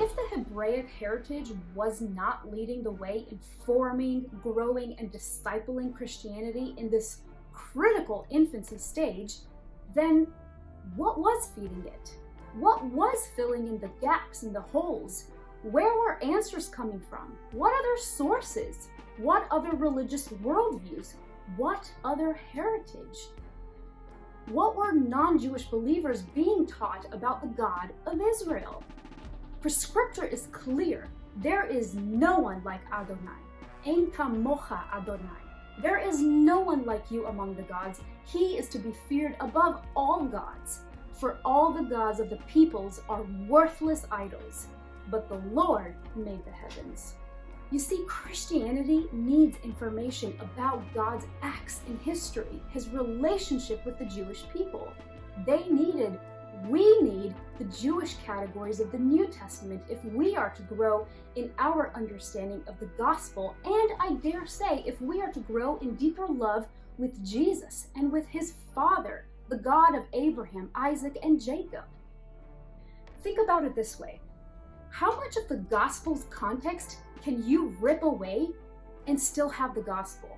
if the Hebraic heritage was not leading the way in forming, growing, and discipling Christianity in this critical infancy stage, then what was feeding it? What was filling in the gaps and the holes? Where were answers coming from? What other sources? What other religious worldviews? What other heritage? What were non-Jewish believers being taught about the God of Israel? For scripture is clear, there is no one like Adonai. Ein kamocha Adonai. There is no one like you among the gods. He is to be feared above all gods. For all the gods of the peoples are worthless idols, but the Lord made the heavens. You see, Christianity needs information about God's acts in history, his relationship with the Jewish people. We need the Jewish categories of the New Testament if we are to grow in our understanding of the gospel, and I dare say, if we are to grow in deeper love with Jesus and with his Father, the God of Abraham, Isaac, and Jacob. Think about it this way. How much of the gospel's context can you rip away and still have the gospel?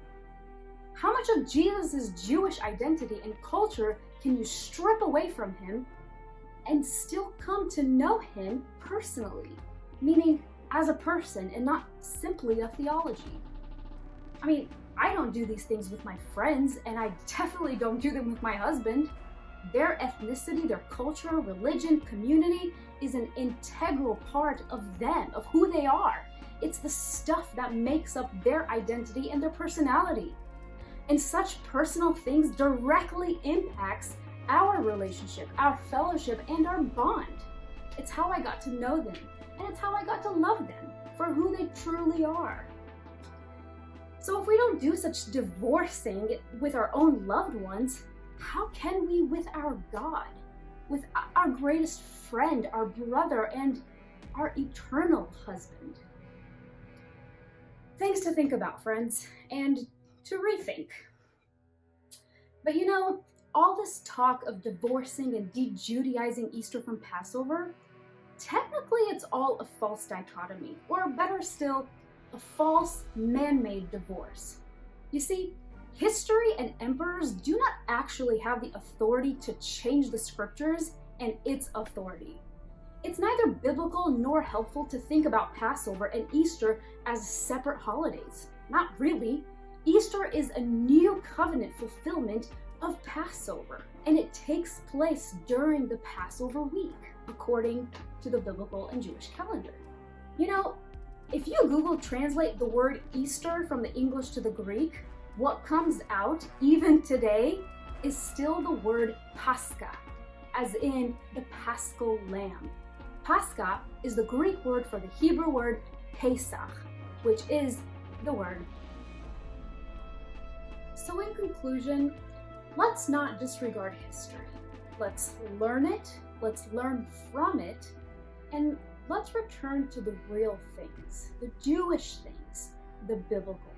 How much of Jesus' Jewish identity and culture can you strip away from him and still come to know him personally, meaning as a person and not simply a theology? I mean, I don't do these things with my friends, and I definitely don't do them with my husband. Their ethnicity, their culture, religion, community is an integral part of them, of who they are. It's the stuff that makes up their identity and their personality. And such personal things directly impacts our relationship, our fellowship, and our bond. It's how I got to know them, and it's how I got to love them for who they truly are. So if we don't do such divorcing with our own loved ones, how can we with our God, with our greatest friend, our brother, and our eternal husband? Things to think about, friends, and to rethink. But you know, all this talk of divorcing and de-Judaizing Easter from Passover, technically it's all a false dichotomy, or better still, a false man-made divorce. You see, history and emperors do not actually have the authority to change the scriptures and its authority. It's neither biblical nor helpful to think about Passover and Easter as separate holidays. Not really. Easter is a new covenant fulfillment of Passover, and it takes place during the Passover week, according to the biblical and Jewish calendar. You know, if you Google translate the word Easter from the English to the Greek, what comes out, even today, is still the word Pascha, as in the Paschal Lamb. Pascha is the Greek word for the Hebrew word Pesach, which is the word. So in conclusion, let's not disregard history. Let's learn it, let's learn from it, and let's return to the real things, the Jewish things, the biblical